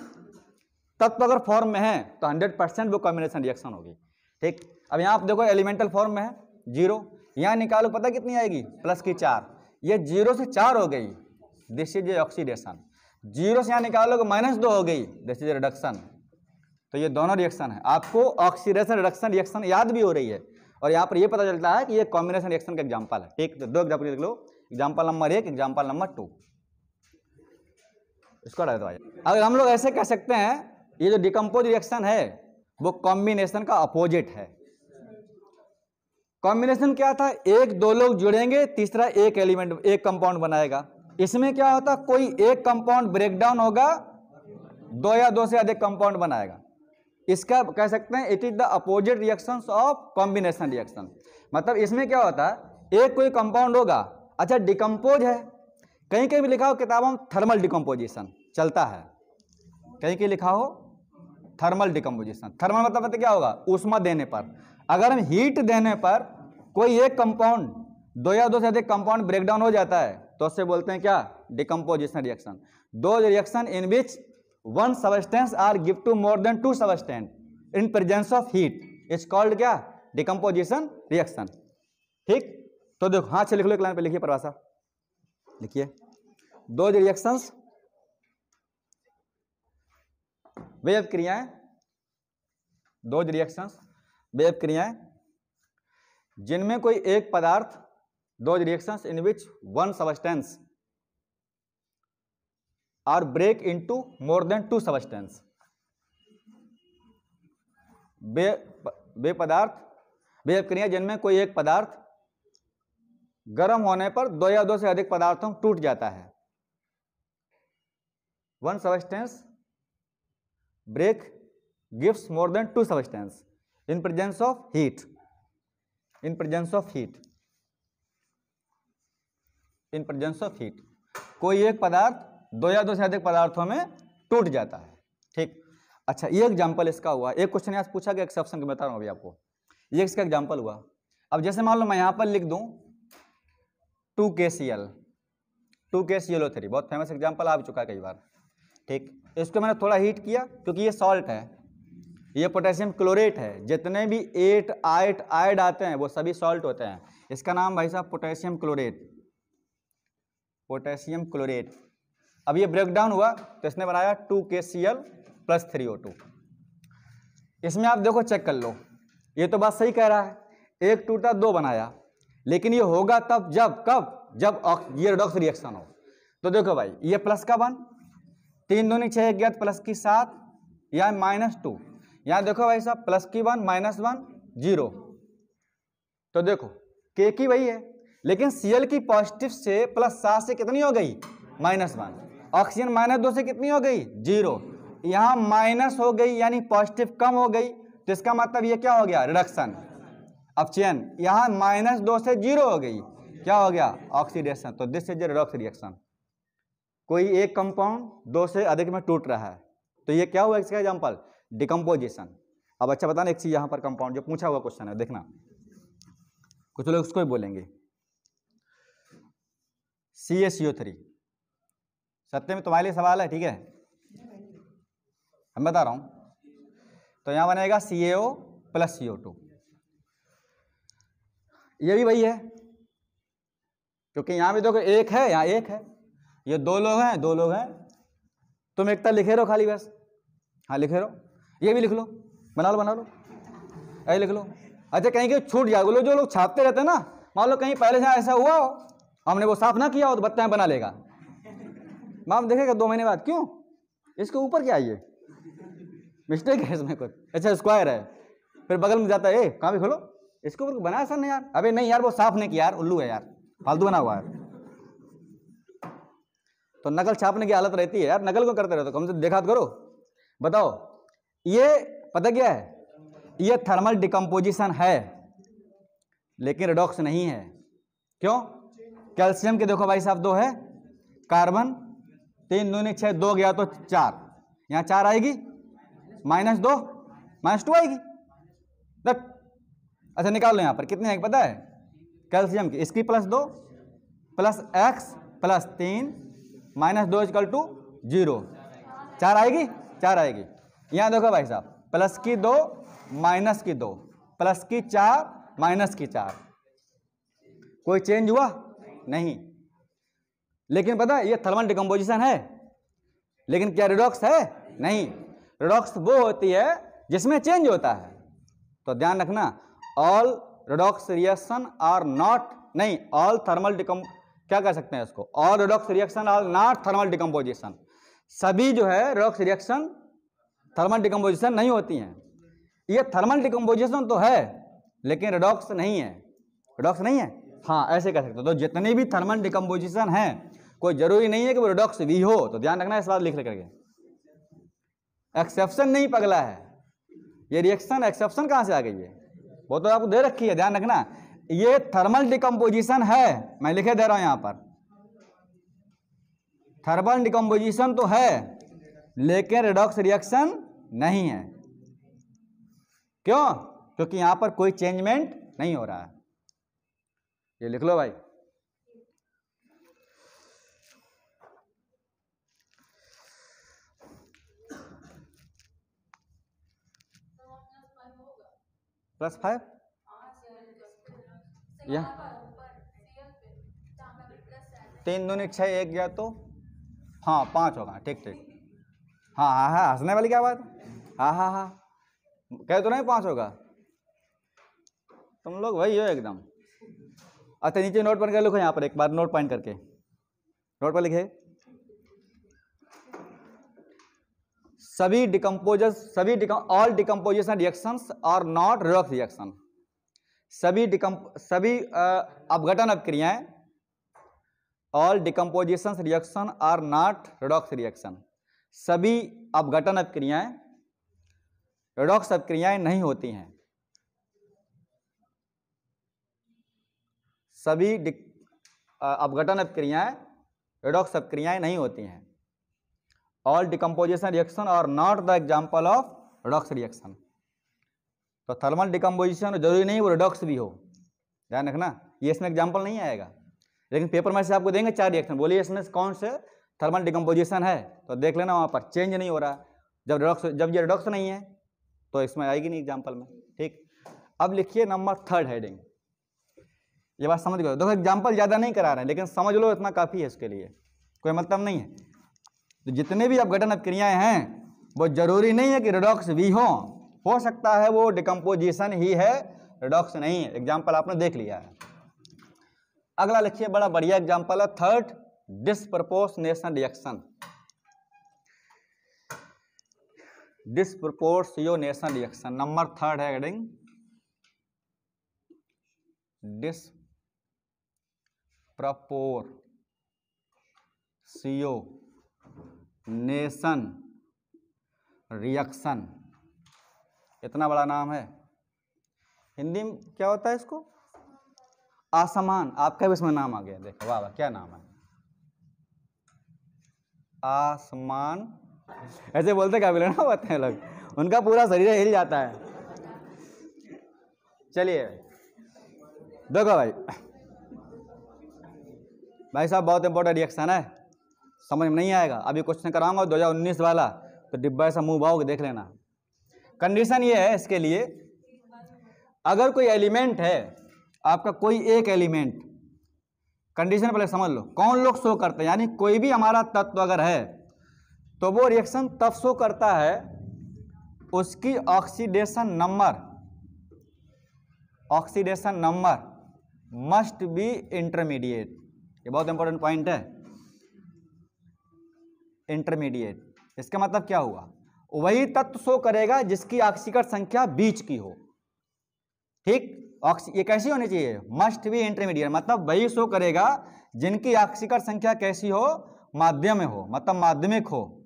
तत्व अगर फॉर्म में है तो 100% वो कॉम्बिनेशन रिएक्शन होगी। ठीक, अब यहाँ आप देखो एलिमेंटल फॉर्म में है 0, यहाँ निकालो पता कितनी आएगी प्लस की 4, ये 0 से 4 हो गई, दिस इज ए ऑक्सीडेशन। 0 से यहाँ निकालोगे -2 हो गई, दिस इज ए रिडक्शन। तो ये दोनों रिएक्शन है, आपको ऑक्सीडेशन रिडक्शन रिएक्शन याद भी हो रही है, और यहाँ पर ये पता चलता है कि ये कॉम्बिनेशन रिएक्शन का एग्जाम्पल है। ठीक, तो 2 एग्जाम्पल लिख लो, एग्जाम्पल नंबर 1, एग्जाम्पल नंबर 2। इसको हटा दो। अगर हम लोग ऐसे कह सकते हैं, ये जो डिकम्पोज रिएक्शन है वो कॉम्बिनेशन का अपोजिट है। कॉम्बिनेशन क्या था, एक दो लोग जुड़ेंगे, तीसरा एक एलिमेंट एक कंपाउंड बनाएगा। इसमें क्या होता, कोई एक कंपाउंड ब्रेकडाउन होगा, 2 या 2 से अधिक कंपाउंड बनाएगा। इसका कह सकते हैं it is the opposite reactions of combination reaction. मतलब इसमें क्या होता है, एक कोई कंपाउंड होगा, अच्छा डिकम्पोज है, कहीं कहीं भी लिखा हो किताबों में थर्मल डिकम्पोजिशन चलता है, कहीं कहीं लिखा हो थर्मल डिकम्पोजिशन। थर्मल मतलब क्या होगा, ऊष्मा देने पर। अगर हम हीट देने पर कोई एक कंपाउंड 2 या 2 से अधिक कंपाउंड ब्रेकडाउन हो जाता है तो उससे बोलते हैं क्या, डिकम्पोजिशन रिएक्शन। दो reaction in which one substance are give two more than 2 substance in presence of heat is called क्या, डिकम्पोजिशन रिएक्शन। ठीक, तो देखो हाथ से लिख लो, एक लाइन पे लिखिए परिभाषा, लिखिए। दो रिएक्शंस वे क्रियाएं, दो रिएक्शंस वे क्रियाएं जिनमें कोई एक पदार्थ, दो reactions in which one substance are break into more than 2 substance. वे पदार्थ, वे क्रियाएं जिनमें कोई एक पदार्थ गर्म होने पर 2 या 2 से अधिक पदार्थों में टूट जाता है। One substance break gives more than 2 substance in presence of heat, in presence of heat, in presence of heat। कोई एक पदार्थ 2 या 2 से अधिक पदार्थों में टूट जाता है। ठीक, अच्छा ये एग्जांपल इसका हुआ। एक क्वेश्चन यहाँ पूछा गया एक्सेप्शन के, बता रहा हूँ अभी आपको, ये इसका एग्जांपल हुआ। अब जैसे मान लो मैं यहाँ पर लिख दूं 2KCl, 2KClO3, बहुत फेमस एग्जांपल आ चुका है कई बार। ठीक, इसको मैंने थोड़ा हीट किया क्योंकि ये सॉल्ट है, ये पोटेशियम क्लोरेट है, जितने भी 8 आइड आते हैं वो सभी सॉल्ट होते हैं। इसका नाम भाई साहब पोटेशियम क्लोरेट, पोटेशियम क्लोरेट। अब ये ब्रेक डाउन हुआ तो इसने बनाया 2KCl + 3O2। इसमें आप देखो चेक कर लो, ये तो बात सही कह रहा है, एक टूटा 2 बनाया, लेकिन ये होगा तब जब, कब, जब ये रिडॉक्स रिएक्शन हो। तो देखो भाई ये प्लस का 1, 3 दूनी 6 ज्ञात प्लस की 7, या -2, यहाँ देखो भाई साहब प्लस की 1 -1 0। तो देखो K की वही है, लेकिन Cl की पॉजिटिव से +7 से कितनी हो गई -1। ऑक्सीजन -2 से कितनी हो गई? 0। यहाँ माइनस हो गई यानी पॉजिटिव कम हो गई, तो इसका मतलब ये क्या हो गया? रिडक्शन। अब चेन यहाँ -2 से 0 हो गई, क्या हो गया? ऑक्सीडेशन। तो this is A redox reaction. कोई एक कंपाउंड 2 से अधिक में टूट रहा है, तो ये क्या हुआ? इसका एग्जांपल डिकम्पोजिशन। अब अच्छा बताना एक चीज, यहाँ पर कंपाउंड जो पूछा हुआ क्वेश्चन है, देखना कुछ लोग उसको ही बोलेंगे CaCO3। सत्य में तुम्हारे लिए सवाल है, ठीक है, हम बता रहा हूं। तो यहां बनेगा CaO + CO2। ये भी वही है, क्योंकि यहां भी देखो एक है, यहां एक है, ये 2 लोग हैं, 2 लोग हैं। तुम एकता लिखे रहो खाली बस, हाँ लिखे रहो, ये भी लिख लो, बना लो, ऐसे लिख लो। अच्छा कहीं के छूट जाओ, जो लोग छापते रहते हैं ना, मान लो कहीं पहले से ऐसा हुआ हो, हमने वो साफ ना किया हो, तो बत्ता बना लेगा, मैम देखेगा 2 महीने बाद, क्यों इसके ऊपर क्या है, ये मिस्टेक है इसमें कुछ, अच्छा स्क्वायर है, फिर बगल में जाता है, कहाँ भी खोलो, इसके ऊपर बनाया सर ने यार, अबे नहीं यार वो साफ नहीं किया यार, उल्लू है यार, फालतू बना हुआ है। तो नकल छापने की हालत रहती है यार, नकल को करते रहते, कम से देखा तो करो। बताओ ये पता क्या है? ये थर्मल डिकम्पोजिशन है लेकिन रिडॉक्स नहीं है। क्यों? कैल्शियम के देखो भाई साहब 2 है, कार्बन 3 दूनी 6, 2 गया तो 4, यहाँ 4 आएगी, -2 -2 आएगी। अच्छा निकाल लो यहाँ पर कितने आएगी पता है? कैल्शियम की इसकी +2 + x + 3 -2 = 0, 4 आएगी, 4 आएगी। यहाँ देखो भाई साहब प्लस की 2 माइनस की 2 प्लस की 4 माइनस की 4, कोई चेंज हुआ नहीं। लेकिन पता है ये थर्मल डिकम्पोजिशन है, लेकिन क्या रिडॉक्स है? नहीं। रिडॉक्स वो होती है जिसमें चेंज होता है। तो ध्यान रखना, all redox reaction are not, नहीं ऑल थर्मल क्या कह सकते हैं इसको, all redox reaction are not thermal decomposition. सभी जो है रिडॉक्स रिएक्शन थर्मल डिकम्पोजिशन नहीं होती हैं। ये थर्मल डिकम्पोजिशन तो है लेकिन रिडॉक्स नहीं है, रिडॉक्स नहीं है, हाँ ऐसे कह सकते हो। तो जितने भी थर्मल डिकम्पोजिशन हैं कोई जरूरी नहीं है कि वो रिडॉक्स भी हो, तो ध्यान रखना इस बात लिख करके। एक्सेप्शन नहीं पगला है, ये रिएक्शन एक्सेप्शन कहां से आ गई है, वो तो आपको दे रखी है, ध्यान रखना। ये थर्मल डिकम्पोजिशन है, मैं लिखे दे रहा हूं यहां पर, थर्मल डिकम्पोजिशन तो है लेकिन रिडॉक्स रिएक्शन नहीं है। क्यों? क्योंकि यहां पर कोई चेंजमेंट नहीं हो रहा है। ये लिख लो भाई। +5 या 3 दूनी 6, 1 गया तो हाँ 5 होगा, ठीक ठीक, हाँ हाँ हाँ, हंसने वाली क्या बात, हाँ हाँ हाँ, कह तो नहीं 5 होगा, तुम लोग वही हो एकदम। अच्छा नीचे नोट पॉइंट कर लिखो, यहाँ पर एक बार नोट पॉइंट करके नोट पर लिखे, all decomposition reactions are not redox reaction. सभी अपघटन अभिक्रियाएं, all decomposition reaction are not redox reaction. सभी अपघटन अभिक्रियाएं रिडॉक्स अभिक्रियाएं नहीं होती हैं। सभी अपघटन अभिक्रियाएं रिडॉक्स अभिक्रियाएं नहीं होती हैं। All decomposition reaction are not the example of redox reaction. तो थर्मल डिकम्पोजिशन जरूरी नहीं वो रिडॉक्स भी हो, ध्यान रखना, ये इसमें एग्जाम्पल नहीं आएगा, लेकिन पेपर में से आपको देंगे 4 रिएक्शन, बोलिए इसमें कौन से थर्मल डिकम्पोजिशन है, तो देख लेना वहां पर चेंज नहीं हो रहा। जब ये रिडॉक्स नहीं है तो इसमें आएगी नहीं एग्जाम्पल में, ठीक। अब लिखिए नंबर 3 हेडिंग, ये बात समझ गए। देखो एग्जाम्पल ज्यादा नहीं करा रहे हैं लेकिन समझ लो इतना काफी है, इसके लिए कोई मतलब नहीं है। तो जितने भी अपघटन अभिक्रियाएं हैं वो जरूरी नहीं है कि रिडॉक्स भी हो सकता है वो डिकम्पोजिशन ही है, रिडॉक्स नहीं है। एग्जाम्पल आपने देख लिया है। अगला लिखिए, बड़ा बढ़िया एग्जाम्पल है, third disproportionation reaction. Disproportionation reaction number 3 है heading, disproportionation CO nation reaction, इतना बड़ा नाम है। हिंदी में क्या होता है इसको? असमान। आपका भी इसमें नाम आ गया, देखो वाह वाह, क्या नाम है? आसमान। ऐसे बोलते क्या बोले ना, होते हैं लोग, उनका पूरा शरीर हिल जाता है। चलिए देखो भाई साहब, बहुत इंपॉर्टेंट रिएक्शन है, समझ में नहीं आएगा। अभी क्वेश्चन कराऊंगा 2019 वाला, तो डिब्बा ऐसा मुंह भाओगे, देख लेना। कंडीशन ये है इसके लिए, अगर कोई एलिमेंट है आपका, कोई एक एलिमेंट, कंडीशन पहले समझ लो, कौन लोग शो करते हैं, यानी कोई भी हमारा तत्व अगर है तो वो रिएक्शन तब शो करता है उसकी oxidation number must B intermediate. ये बहुत इंपॉर्टेंट पॉइंट है, इंटरमीडिएट। इसका मतलब क्या हुआ? वही तत्व शो करेगा जिसकी ऑक्सीकरण संख्या बीच की हो। ठीक, ये कैसी होनी चाहिए? मस्ट बी इंटरमीडिएट, मतलब वही शो करेगा जिनकी ऑक्सीकरण संख्या कैसी हो? माध्यम में हो, मतलब माध्यमिक हो।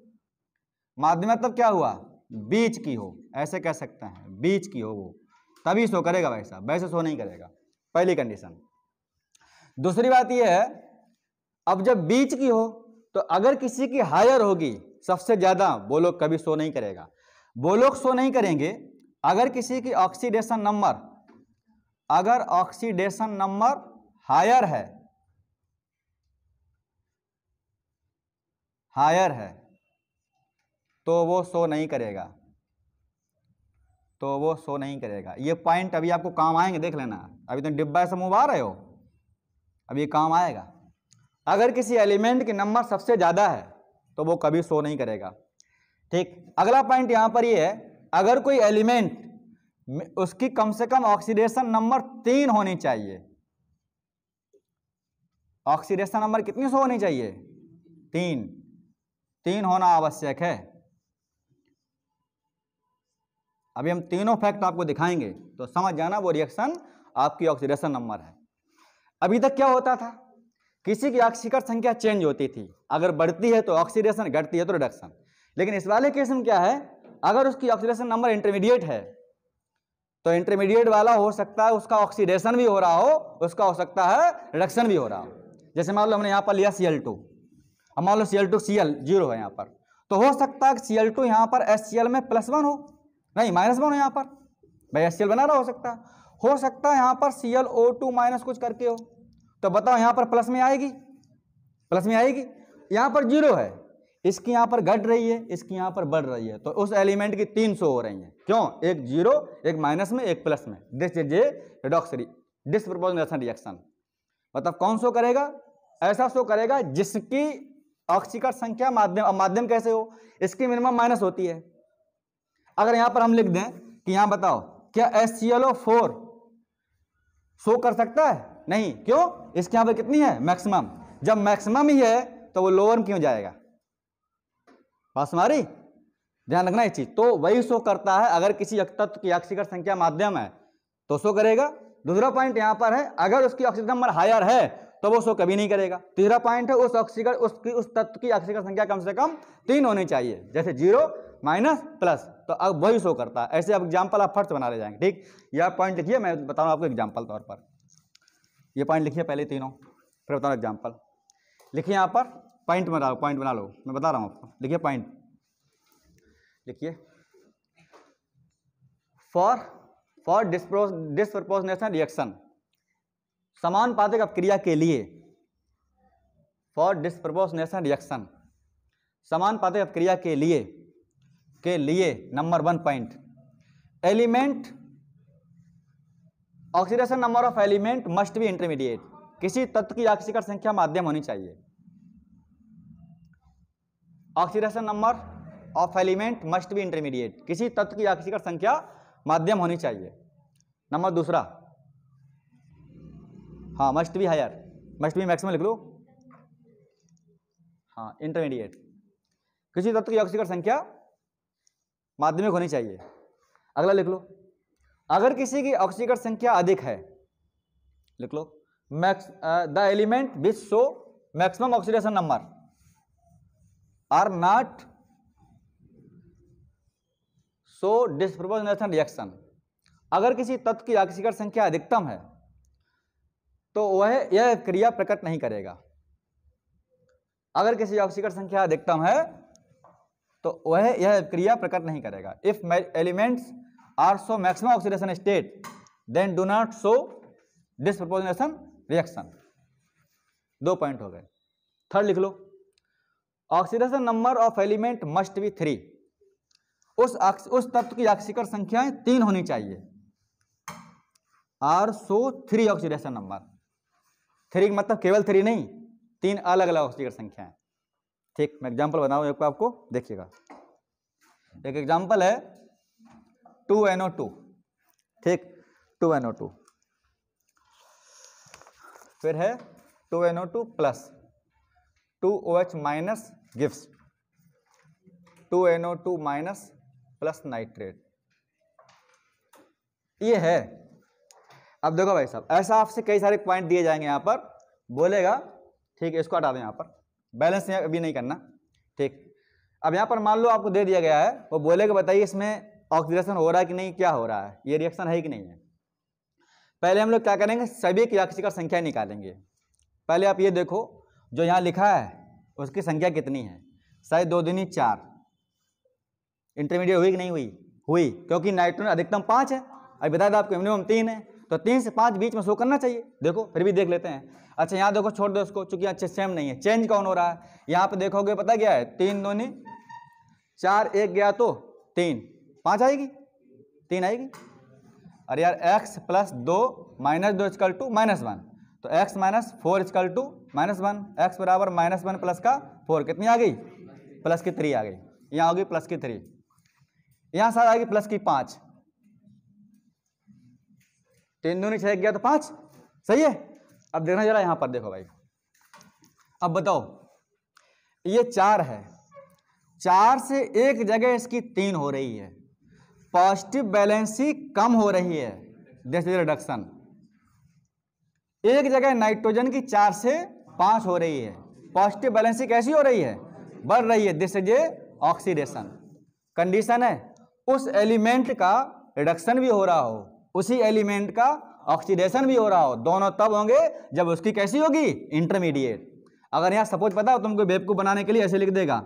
माध्यम मतलब क्या हुआ? बीच की हो, ऐसे कह सकते हैं, बीच की हो वो, तभी शो करेगा भाई साहब, वैसे शो नहीं करेगा। पहली कंडीशन। दूसरी बात यह है, अब जब बीच की हो तो अगर किसी की हायर होगी, सबसे ज्यादा, वो लोग कभी शो नहीं करेगा। वो लोग शो नहीं करेंगे अगर किसी की ऑक्सीडेशन नंबर, अगर ऑक्सीडेशन नंबर हायर है तो वो शो नहीं करेगा, ये पॉइंट अभी आपको काम आएंगे, देख लेना। अभी तो डिब्बा से मुंह आ रहे हो, अभी काम आएगा। अगर किसी एलिमेंट की नंबर सबसे ज्यादा है तो वो कभी शो नहीं करेगा। ठीक, अगला पॉइंट यहां पर ये है, अगर कोई एलिमेंट उसकी कम से कम ऑक्सीडेशन नंबर 3 होनी चाहिए। ऑक्सीडेशन नंबर कितनी शो होनी चाहिए? 3 होना आवश्यक है। अभी हम तीनों फैक्ट आपको दिखाएंगे तो समझ जाना वो रिएक्शन आपकी ऑक्सीडेशन नंबर है। अभी तक क्या होता था, किसी की ऑक्सीकरण संख्या चेंज होती थी, अगर बढ़ती है तो ऑक्सीडेशन, घटती है तो रिडक्शन। लेकिन इस वाले केस में क्या है, अगर उसकी ऑक्सीडेशन नंबर इंटरमीडिएट है तो इंटरमीडिएट वाला हो सकता है उसका ऑक्सीडेशन भी हो रहा हो, उसका हो सकता है रिडक्शन भी हो रहा हो। जैसे मान लो हमने यहाँ पर लिया Cl2, अब मान लो Cl2 Cl 0 है यहाँ पर, तो हो सकता है Cl2 यहाँ पर HCl में +1 हो, नहीं -1 हो यहाँ पर, भाई HCl बना रहा हो सकता है यहाँ पर ClO2 माइनस कुछ करके हो, तो बताओ यहाँ पर प्लस में आएगी, यहाँ पर 0 है, इसकी यहाँ पर घट रही है, इसकी यहाँ पर बढ़ रही है, तो उस एलिमेंट की 3 शो हो रही हैं। क्यों? एक 0, एक माइनस में, एक प्लस में। This is a redox disproportional reaction. मतलब कौन शो करेगा? ऐसा शो करेगा जिसकी ऑक्सीकरण संख्या माध्यम कैसे हो? इसकी मिनिमम माइनस होती है। अगर यहाँ पर हम लिख दें कि यहाँ बताओ, क्या HClO4 शो कर सकता है? नहीं। क्यों? इसके यहाँ पर कितनी है? मैक्सिमम। जब मैक्सिमम ही है तो वो लोअर में क्यों जाएगा? बात हमारी ध्यान रखना इस चीज। तो वही शो करता है, अगर किसी तत्व की ऑक्सीकरण संख्या माध्यम है तो शो करेगा। दूसरा पॉइंट यहां पर है, अगर उसकी ऑक्सीजन नंबर हायर है तो वो शो कभी नहीं करेगा। तीसरा पॉइंट है, उस तत्व की ऑक्सीकरण संख्या कम से कम 3 होनी चाहिए, जैसे 0, माइनस, प्लस, तो अब वही शो करता है। ऐसे अब एग्जाम्पल आप फर्स्ट बना ले जाएंगे। ठीक, यह पॉइंट लिखिए, मैं बता रहा हूं आपको एग्जाम्पल तौर पर। ये पॉइंट लिखिए पहले तीनों, फिर बताऊँ एग्जाम्पल। लिखिए यहाँ पर पॉइंट बना लो, मैं बता रहा हूँ आपको। लिखिए पॉइंट, लिखिए फॉर डिस्प्रपोर्शनेशन रिएक्शन, समानुपातिक अपक्रिया के लिए, फॉर डिस्प्रपोर्शनेशन रिएक्शन, समानुपातिक अपक्रिया के लिए number 1 point, element oxidation number of element must B intermediate. किसी तत्व की ऑक्सीकरण संख्या माध्यम होनी चाहिए। Oxidation number of element must B intermediate, किसी तत्व की ऑक्सीकरण संख्या माध्यम होनी चाहिए। नंबर दूसरा, हाँ, must be higher, must be maximum लिख लो, हाँ, इंटरमीडिएट, किसी तत्व की ऑक्सीकरण संख्या माध्यमिक होनी चाहिए। अगला लिख लो, अगर किसी की ऑक्सीकरण संख्या अधिक है, लिख लो, the element which show maximum oxidation number, are not so disproportional reaction. अगर किसी तत्व की ऑक्सीकरण संख्या अधिकतम है तो वह यह क्रिया प्रकट नहीं करेगा। अगर किसी ऑक्सीकरण संख्या अधिकतम है तो वह यह क्रिया प्रकट नहीं करेगा। If elements are so maximum oxidation state then do not show disproportional reaction. 2 point हो गए। थर्ड लिख लो, oxidation number of element must be 3। उस तत्व की ऑक्सीकरण संख्याएं 3 होनी चाहिए। Are so 3 oxidation number. 3 मतलब केवल 3 नहीं, 3 अलग अलग ऑक्सीकरण संख्याएं। ठीक, मैं एग्जांपल बताऊं एक आपको, देखिएगा। एक एग्जांपल है 2NO2। ठीक, 2NO2 फिर है 2NO2 plus 2OH minus gives 2NO2 minus plus nitrate. ये है। अब देखो भाई साहब, ऐसा आपसे कई सारे पॉइंट दिए जाएंगे यहां पर, बोलेगा ठीक है इसको हटा दें, यहां पर बैलेंस अभी नहीं करना। ठीक, अब यहां पर मान लो आपको दे दिया गया है, वो बोलेगा बताइए इसमें ऑक्सीडेशन हो रहा है कि नहीं, क्या हो रहा है, ये रिएक्शन है कि नहीं है। पहले हम लोग क्या करेंगे, सभी की ऑक्सीकरण संख्या निकालेंगे। पहले आप ये देखो जो यहाँ लिखा है उसकी संख्या कितनी है, शायद 2 दूनी 4। इंटरमीडिएट हुई कि नहीं हुई? हुई, क्योंकि नाइट्रोजन अधिकतम 5 है, अभी बता दें आपको मिनिमम 3 है, तो 3 से 5 बीच में शो करना चाहिए। देखो फिर भी देख लेते हैं। अच्छा यहाँ देखो, छोड़ दो इसको, चूंकि अच्छे सेम नहीं है, चेंज कौन हो रहा है। यहाँ पे देखोगे पता क्या है, 3 दूनी 4, 1 गया तो 3, 5 आएगी, 3 आएगी। अरे यार x plus 2 minus 2 equal to -1, तो x minus 4 equal to -1, x बराबर -1 प्लस का 4, कितनी आ गई? प्लस की 3 आ गई। यहाँ होगी प्लस की 3, यहाँ साथ आएगी प्लस की 5। 3 दूनी 6 गया तो 5, सही है। अब देखना जरा यहाँ पर, देखो भाई, अब बताओ ये 4 है, 4 से एक जगह इसकी 3 हो रही है, पॉजिटिव बैलेंसी कम हो रही है, दिस इज रिडक्शन। एक जगह नाइट्रोजन की 4 से 5 हो रही है, पॉजिटिव बैलेंसी कैसी हो रही है? बढ़ रही है, दिस इज ऑक्सीडेशन। कंडीशन है उस एलिमेंट का रिडक्शन भी हो रहा हो, उसी एलिमेंट का ऑक्सीडेशन भी हो रहा हो, दोनों तब होंगे जब उसकी कैसी होगी? इंटरमीडिएट। अगर यहाँ सपोज पता हो तुमको बेवकूफ बनाने के लिए ऐसे लिख देगा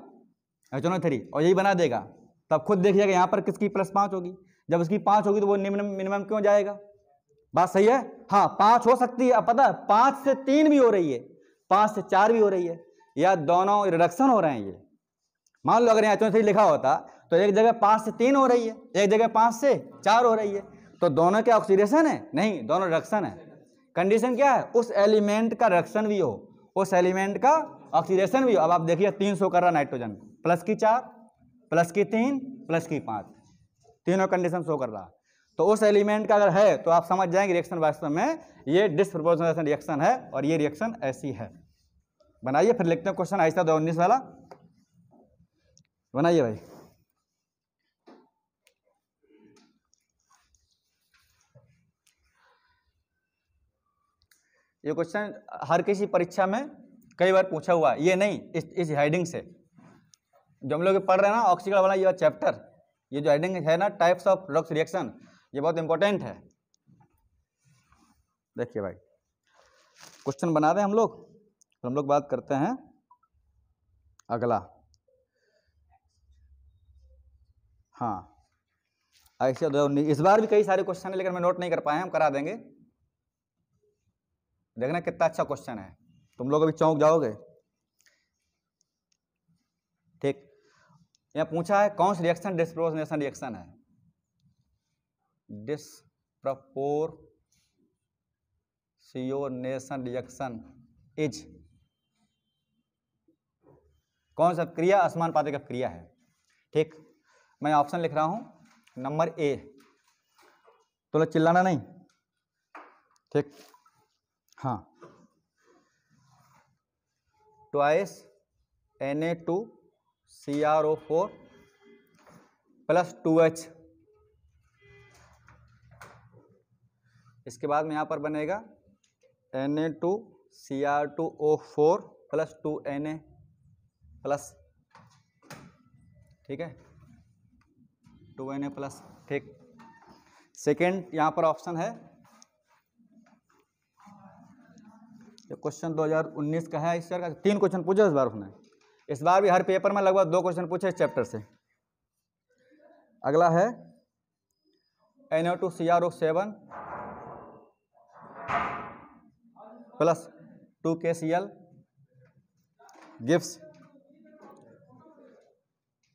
HNO3 और यही बना देगा, तब खुद देखिएगा यहाँ पर किसकी +5 होगी। जब उसकी 5 होगी तो वो मिनिमम क्यों जाएगा? बात सही है। हाँ 5 हो सकती है, अब पता है 5 से 3 भी हो रही है, 5 से 4 भी हो रही है, या दोनों रिडक्शन हो रहे हैं। ये मान लो अगर यहाँ HNO3 लिखा होता तो एक जगह 5 से 3 हो रही है, एक जगह 5 से 4 हो रही है, तो दोनों क्या ऑक्सीडेशन है? नहीं, दोनों रिडक्शन है। कंडीशन क्या है? उस एलिमेंट का रिडक्शन भी हो, उस एलिमेंट का ऑक्सीडेशन भी हो। अब आप देखिए 3 शो कर रहा नाइट्रोजन, प्लस की 4 प्लस की 3 प्लस की 5, तीनों कंडीशन शो कर रहा। तो उस एलिमेंट का अगर है तो आप समझ जाएंगे रिएक्शन वास्तव में ये डिस्प्रोपोर्शनल रिएक्शन है, और ये रिएक्शन ऐसी है। बनाइए, फिर लिखते हैं क्वेश्चन आहिस्ता 2019 वाला बनाइए भाई। ये क्वेश्चन हर किसी परीक्षा में कई बार पूछा हुआ है, ये नहीं इस हेडिंग से जो हम लोग पढ़ रहे हैं ना, ऑक्सीकरण वाला ये चैप्टर, ये जो हेडिंग है ना, टाइप्स ऑफ रेडॉक्स रिएक्शन, ये बहुत इंपॉर्टेंट है। देखिए भाई, क्वेश्चन बना दें हम लोग, तो हम लोग बात करते हैं अगला। हाँ ऐसे इस बार भी कई सारे क्वेश्चन है, लेकिन मैं नोट नहीं कर पाए, हम करा देंगे। देखना कितना अच्छा क्वेश्चन है, तुम लोग अभी चौंक जाओगे। ठीक, यहाँ पूछा है कौन सी रिएक्शन डिस्प्रोपोर्शनल रिएक्शन है? डिस्प्रोपोर्शनल रिएक्शन इज कौन सा क्रिया? असमानुपाती का क्रिया है। ठीक, मैं ऑप्शन लिख रहा हूं, नंबर ए, तो लोग चिल्लाना नहीं, ठीक। हाँ, ट्वाइस Na2CrO4 प्लस 2H, इसके बाद में यहां पर बनेगा Na2Cr2O4 प्लस 2Na प्लस ठीक है, 2Na+, ठीक। सेकेंड यहाँ पर ऑप्शन है, ये क्वेश्चन 2019 का है, इस का 3 क्वेश्चन पूछे इस बार उसने। इस बार भी हर पेपर में लगभग 2 क्वेश्चन पूछे इस चैप्टर से। अगला है NO2CrO7 plus 2KCl gives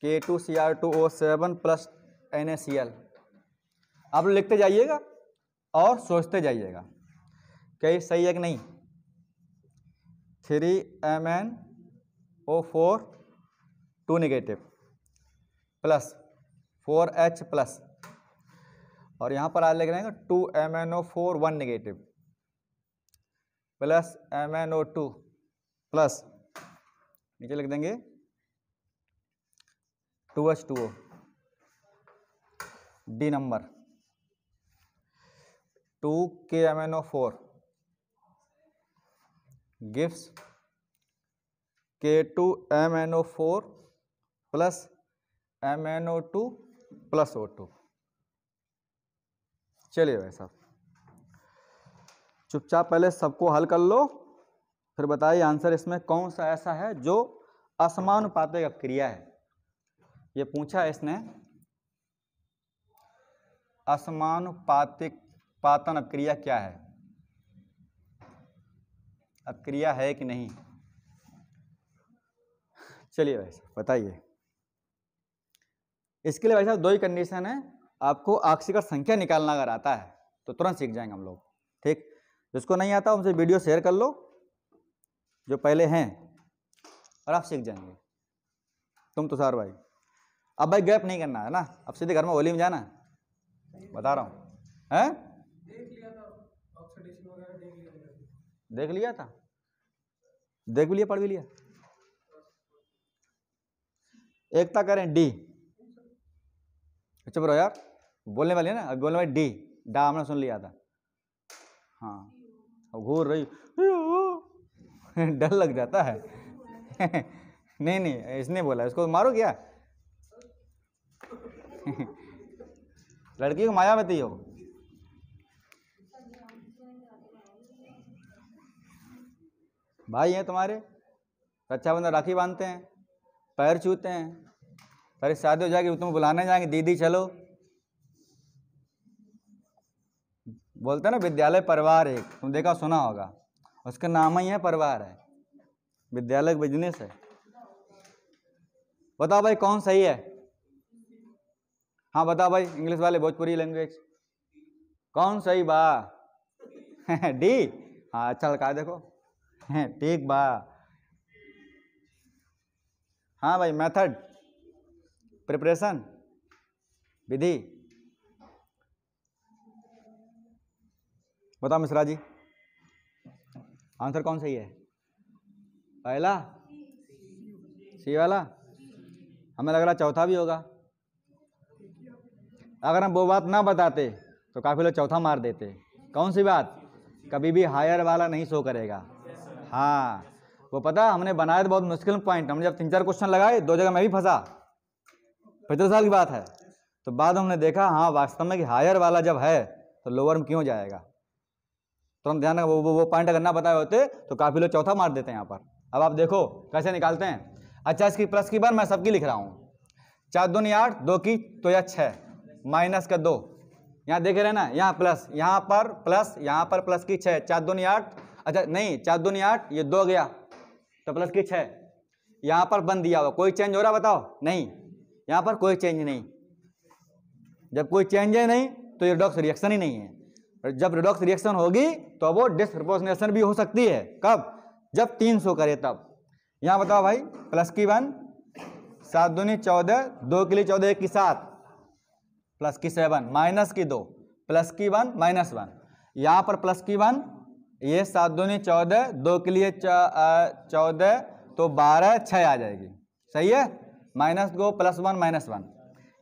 K2Cr2O7 plus NaCl। आप लोग लिखते जाइएगा और सोचते जाइएगा क्या ये सही है कि नहीं। 3MnO4 2 negative plus 4H plus, और यहाँ पर आज लिख रहे हैं 2MnO4 1 negative plus MnO2 plus, नीचे लिख देंगे 2H2O D number 2KMnO4 gives K2MnO4 plus MnO2 plus O2। चलिए भाई साहब, चुपचाप पहले सबको हल कर लो, फिर बताइए आंसर इसमें कौन सा ऐसा है जो असमानुपातिक अपक्रिया है। ये पूछा है इसने, असमानुपातिक पातन अपक्रिया क्या है, अपक्रिया है कि नहीं। चलिए भाई साहब बताइए। इसके लिए भाई साहब 2 ही कंडीशन है, आपको आक्सीकर संख्या निकालना अगर आता है तो तुरंत सीख जाएंगे हम लोग, ठीक। जिसको नहीं आता उनसे वीडियो शेयर कर लो जो पहले हैं, और आप सीख जाएंगे। तुम तुषार भाई अब भाई गैप नहीं करना है ना, अब सीधे घर में होली में जाना, बता रहा हूँ। हैं देख लिया था, देख भी लिया, पढ़ भी लिया। एकता करें डी, चुप रहो यार, बोलने वाली है ना, अभी बोलने वाली डी, डा हमने सुन लिया था। हाँ अब घूर रही डर लग जाता है नहीं नहीं इसने बोला, इसको मारो क्या लड़की को मायावती हो। भाई हैं तुम्हारे, रक्षाबंधन राखी बांधते हैं, पैर छूते हैं, अरे शादी हो जाएगी तुम बुलाने जाएंगे, दीदी चलो। बोलते हैं ना विद्यालय परिवार, एक तुम देखा सुना होगा, उसका नाम ही है परिवार है, विद्यालय बिजनेस है। बताओ भाई कौन सही है। हाँ बताओ भाई, इंग्लिश वाले भोजपुरी लैंग्वेज कौन सही बा डी। हाँ अच्छा लगा देखो ठीक बा। हाँ भाई मेथड, प्रिपरेशन, विधि। बताओ मिश्रा जी आंसर कौन सही है। पहला सी वाला, हमें लग रहा चौथा भी होगा। अगर हम वो बात ना बताते तो काफी लोग चौथा मार देते। कौन सी बात, कभी भी हायर वाला नहीं शो करेगा। हाँ वो पता, हमने बनाया तो बहुत मुश्किल पॉइंट, हमने जब 3-4 क्वेश्चन लगाए 2 जगह मैं भी फंसा, 15 साल की बात है। तो बाद हमने देखा हाँ वास्तव में कि हायर वाला जब है तो लोअर में क्यों जाएगा। तो हम ध्यान वो पॉइंट अगर ना बताए होते तो काफी लोग चौथा मार देते हैं यहाँ पर। अब आप देखो कैसे निकालते हैं। अच्छा इसकी प्लस की बार मैं सबकी लिख रहा हूँ, 4 दूनी 8, 2 की तो यह 6, माइनस का 2, यहाँ देख रहे ना, यहाँ प्लस, यहाँ पर प्लस, यहाँ पर प्लस की 6, 4 दूनी 8, अच्छा नहीं 4 दूनी 8, ये 2 गया तो प्लस की 6, यहाँ पर बंद दिया हुआ, कोई चेंज हो रहा बताओ, नहीं, यहाँ पर कोई चेंज नहीं। जब कोई चेंज है नहीं तो ये रिडॉक्स रिएक्शन ही नहीं है। जब रिडॉक्स रिएक्शन होगी तो वो डिस्प्रपोर्शनेशन भी हो सकती है। कब, जब 300 करे तब। यहाँ बताओ भाई प्लस की 1, 7 दूनी 14, 2 के लिए 14, 1 की 7, प्लस की 7, माइनस की 2, प्लस की 1, माइनस 1, यहाँ पर प्लस की 1, ये 7 दूनी 14, 2 के लिए 14 तो 12, 6 आ जाएगी, सही है। माइनस 2 प्लस 1 माइनस 1,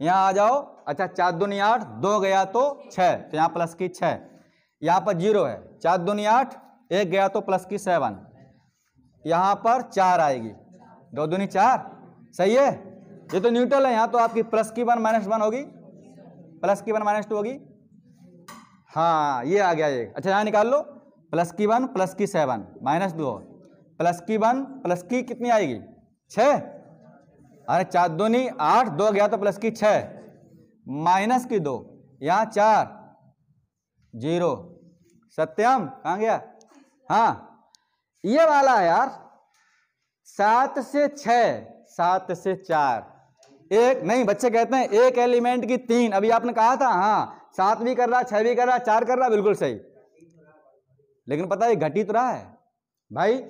यहाँ आ जाओ। अच्छा 4 दूनी 8, 2 गया तो 6, तो यहाँ प्लस की 6, यहाँ पर 0 है, 4 दूनी 8, 1 गया तो प्लस की 7, यहाँ पर 4 आएगी, 2 दूनी 4, सही है। ये तो न्यूट्रल है, यहाँ तो आपकी प्लस की 1 माइनस 1 होगी, प्लस की 1 माइनस 2 होगी। हाँ ये आ गया ये। अच्छा यहाँ निकाल लो, प्लस की 1 प्लस की 7 माइनस 2, प्लस की 1 प्लस की कितनी आएगी 6, अरे 4 दूनी 8, 2 गया तो प्लस की 6, माइनस की 2, यहाँ 4 0, सत्यम कहाँ गया। हाँ ये वाला है यार, 7 से 6, 7 से 4, एक नहीं, बच्चे कहते हैं एक एलिमेंट की 3, अभी आपने कहा था हाँ 7 भी कर रहा, 6 भी कर रहा, 4 कर रहा, बिल्कुल सही, लेकिन पता है घटी तो रहा है भाई,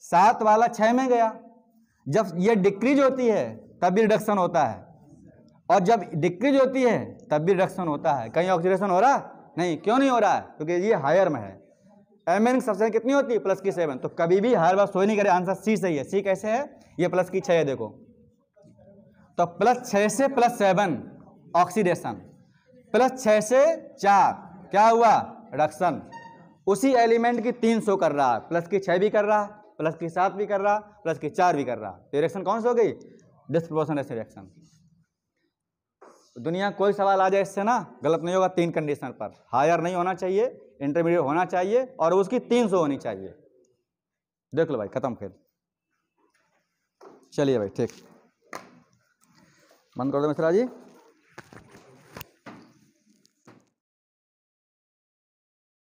7 वाला 6 में गया, जब ये डिक्रीज होती है तब भी रिडक्शन होता है, और जब डिक्रीज होती है तब भी रिडक्शन होता है। कहीं ऑक्सीडेशन हो रहा नहीं, क्यों नहीं हो रहा है, क्योंकि ये हायर में है। एमिनिंग सबसे कितनी होती है प्लस की 7, तो कभी भी हायर बात सोच नहीं करे, आंसर सी सही है। सी कैसे है, ये प्लस की 6 है देखो, तो प्लस 6 से प्लस 7 ऑक्सीडेशन, प्लस 6 से 4 क्या हुआ रिडक्शन। उसी एलिमेंट की 3 शो कर रहा है, प्लस की 6 भी कर रहा, प्लस की 7 भी कर रहा, प्लस की 4 भी कर रहा, तो रिएक्शन कौन सी हो गई, डिस्प्रोपोर्शनल रिएक्शन। दुनिया कोई सवाल आ जाए इससे ना गलत नहीं होगा, 3 कंडीशन पर, हायर नहीं होना चाहिए, इंटरमीडिएट होना चाहिए, और उसकी 3 शो होनी चाहिए। देख लो भाई खत्म खेल। चलिए भाई ठीक, बंद कर दो मिश्रा जी।